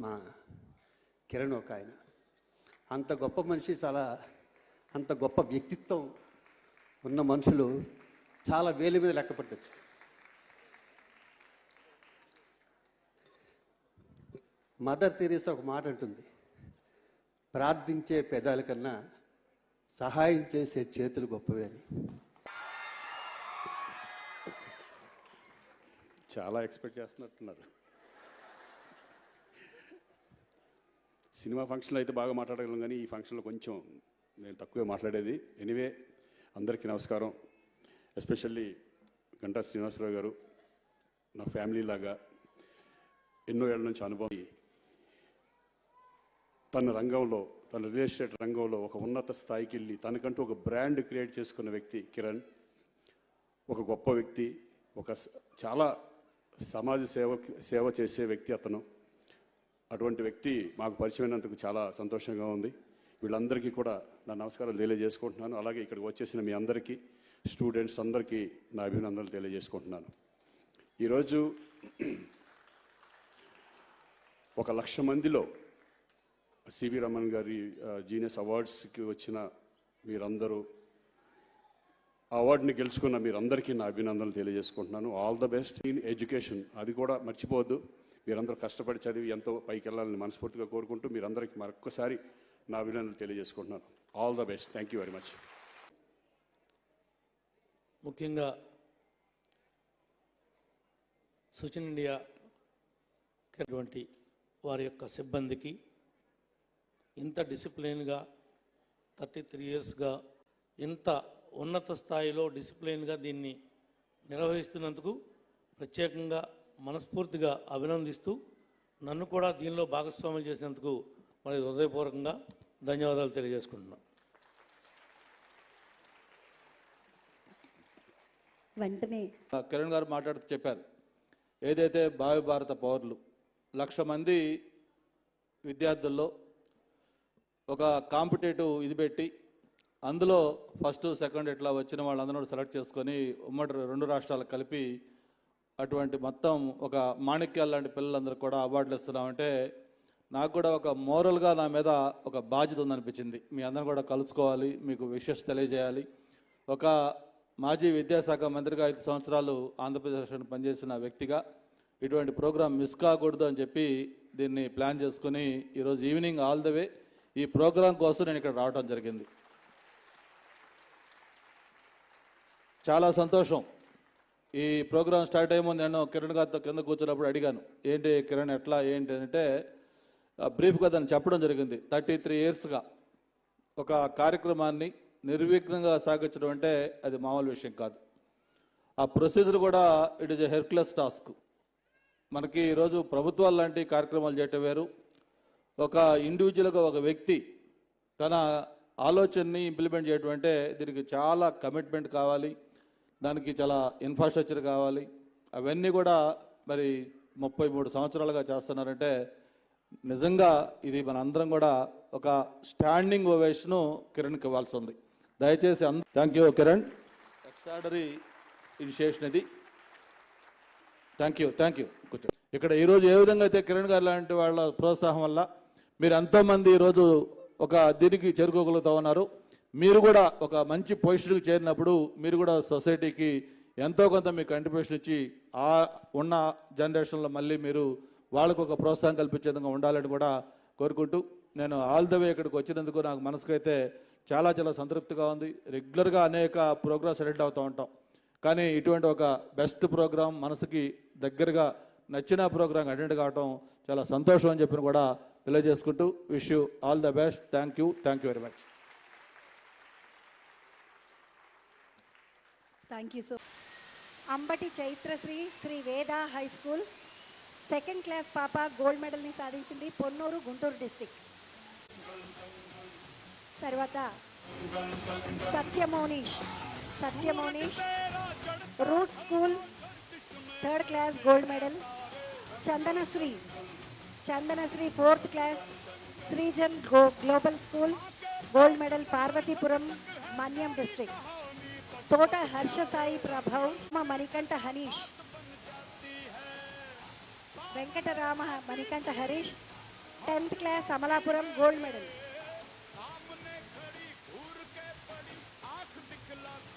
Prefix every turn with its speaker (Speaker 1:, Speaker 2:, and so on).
Speaker 1: మా కిరణ్ ఒక ఆయన. అంత గొప్ప మనిషి, అంత గొప్ప వ్యక్తిత్వం ఉన్న మనుషులు చాలా వేలి మీద లెక్క పెట్టచ్చు. మదర్ తెరీసా ఒక మాట అంటుంది, ప్రార్థించే పెదాల కన్నా సహాయం చేసే చేతులు గొప్పవే అని.
Speaker 2: చాలా ఎక్స్పెక్ట్ చేస్తున్నట్టున్నారు. సినిమా ఫంక్షన్లో అయితే బాగా మాట్లాడగలం, కానీ ఈ ఫంక్షన్లో కొంచెం నేను తక్కువే మాట్లాడేది. ఎనీవే, అందరికీ నమస్కారం. ఎస్పెషల్లీ గంటా శ్రీనివాసరావు గారు నా ఫ్యామిలీ లాగా ఎన్నో ఏళ్ళ నుంచి అనుభవం. తన రంగంలో, తన రియల్ ఎస్టేట్ రంగంలో ఒక ఉన్నత స్థాయికి వెళ్ళి తనకంటూ ఒక బ్రాండ్ క్రియేట్ చేసుకున్న వ్యక్తి కిరణ్. ఒక గొప్ప వ్యక్తి, ఒక చాలా సమాజ సేవ చేసే వ్యక్తి అతను. అటువంటి వ్యక్తి మాకు పరిచయమైనందుకు చాలా సంతోషంగా ఉంది. వీళ్ళందరికీ కూడా నా నమస్కారాలు తెలియజేసుకుంటున్నాను. అలాగే ఇక్కడికి వచ్చేసిన మీ అందరికీ, స్టూడెంట్స్ అందరికీ నా అభినందనలు తెలియజేసుకుంటున్నాను. ఈరోజు 1,00,000 మందిలో సివి రమణ్ గారి జీనియస్ అవార్డ్స్కి వచ్చిన మీరందరూ, ఆ అవార్డుని గెలుచుకున్న మీరందరికీ నా అభినందనలు తెలియజేసుకుంటున్నాను. All the best in education. అది కూడా మర్చిపోవద్దు. మీరందరూ కష్టపడి చదివి ఎంతో పైకి వెళ్ళాలని మనస్ఫూర్తిగా కోరుకుంటూ మీరందరికీ మరొక్కసారి నా అభినందనలు తెలియజేసుకుంటున్నాను. All the best. Thank you very much.
Speaker 3: ముఖ్యంగా సుచిన్ ఇండియా అటువంటి వారి యొక్క సిబ్బందికి, ఇంత డిసిప్లిన్గా 33 ఇయర్స్గా ఇంత ఉన్నత స్థాయిలో డిసిప్లిన్గా దీన్ని నిర్వహిస్తున్నందుకు ప్రత్యేకంగా మనస్ఫూర్తిగా అభినందిస్తూ, నన్ను కూడా దీనిలో భాగస్వామ్యం చేసినందుకు మరి హృదయపూర్వకంగా ధన్యవాదాలు తెలియజేసుకుంటున్నాను.
Speaker 4: వెంటనే
Speaker 5: కిరణ్ గారు మాట్లాడుతూ చెప్పారు, ఏదైతే భావి భారత పౌరులు 1,00,000 మంది విద్యార్థుల్లో ఒక కాంపిటేటివ్ ఇది పెట్టి, అందులో ఫస్ట్ సెకండ్ ఇట్లా వచ్చిన వాళ్ళందరూ సెలెక్ట్ చేసుకొని ఉమ్మడి 2 రాష్ట్రాలకు కలిపి అటువంటి మొత్తం ఒక మాణిక్యాల లాంటి పిల్లలందరూ కూడా అవార్డులు ఇస్తున్నామంటే నాకు కూడా ఒక మోరల్గా నా మీద ఒక బాధ్యత ఉందనిపించింది. మీ అందరూ కూడా కలుసుకోవాలి, మీకు విషెస్ తెలియజేయాలి. ఒక మాజీ విద్యాశాఖ మంత్రిగా 5 సంవత్సరాలు ఆంధ్రప్రదేశ్లో పనిచేసిన వ్యక్తిగా ఇటువంటి ప్రోగ్రాం మిస్ కాకూడదు అని చెప్పి దీన్ని ప్లాన్ చేసుకుని ఈరోజు ఈవినింగ్ ఆల్ ద వే ఈ ప్రోగ్రాం కోసం నేను ఇక్కడ రావడం జరిగింది. చాలా సంతోషం. ఈ ప్రోగ్రాం స్టార్ట్ అయ్యే ముందు నేను కిరణ్ గారితో కింద కూర్చున్నప్పుడు అడిగాను, ఏంటి కిరణ్ ఎట్లా ఏంటి అంటే బ్రీఫ్గా దాన్ని చెప్పడం జరిగింది. 33 ఇయర్స్గా ఒక కార్యక్రమాన్ని నిర్విఘ్నంగా సాగించడం అంటే అది మామూలు విషయం కాదు. ఆ ప్రొసీజర్ కూడా it is a Hercules task. మనకి ఈరోజు ప్రభుత్వాలు లాంటి కార్యక్రమాలు చేయటం వేరు, ఒక ఇండివిజువల్గా ఒక వ్యక్తి తన ఆలోచనని ఇంప్లిమెంట్ చేయడం అంటే దీనికి చాలా కమిట్మెంట్ కావాలి, దానికి చాలా ఇన్ఫ్రాస్ట్రక్చర్ కావాలి. అవన్నీ కూడా మరి 33 సంవత్సరాలుగా చేస్తున్నారంటే నిజంగా ఇది మన అందరం కూడా ఒక స్టాండింగ్ ఓవేషను కిరణ్కి ఇవ్వాల్సి ఉంది. దయచేసి thank you Kiran, extraordinary initiation ఇది. థ్యాంక్ యూ కూర్చో. ఇక్కడ ఈరోజు ఏ విధంగా అయితే కిరణ్ గారు లాంటి వాళ్ళ ప్రోత్సాహం వల్ల మీరు ఎంతోమంది ఈరోజు ఒక దీనికి చేరుకోగలుగుతా ఉన్నారు. మీరు కూడా ఒక మంచి పొజిషన్కి చేరినప్పుడు మీరు కూడా సొసైటీకి ఎంతో కొంత మీకు కంట్రిబ్యూషన్ ఇచ్చి ఆ ఉన్న జనరేషన్లో మళ్ళీ మీరు వాళ్ళకు ఒక ప్రోత్సాహం కల్పించే విధంగా ఉండాలని కూడా కోరుకుంటూ, నేను ఆల్ ద వే ఇక్కడికి వచ్చినందుకు నాకు మనసుకైతే చాలా సంతృప్తిగా ఉంది. రెగ్యులర్గా అనేక ప్రోగ్రామ్స్ అటెండ్ అవుతూ ఉంటాం, కానీ ఇటువంటి ఒక బెస్ట్ ప్రోగ్రాం, మనసుకి దగ్గరగా నచ్చిన ప్రోగ్రాం అటెండ్ కావటం చాలా సంతోషం అని చెప్పి కూడా తెలియజేసుకుంటూ, wish you all the best. Thank you very much.
Speaker 4: Thank you so. Ambati Chaitrasri Sri Veda high school 2nd class పాప గోల్డ్ మెడల్ని సాధించింది, పొన్నూరు, గుంటూరు డిస్టిక్. తర్వాత Satyamonish root school 3rd class gold medal. Chandanasri 4th class Srijan global school gold medal, Parvathipuram, Manyam district. Thota Harsha Sai Prabhav Manikanta Hanish, Venkatarama Manikanta Harish 10th class Amalapuram gold medal.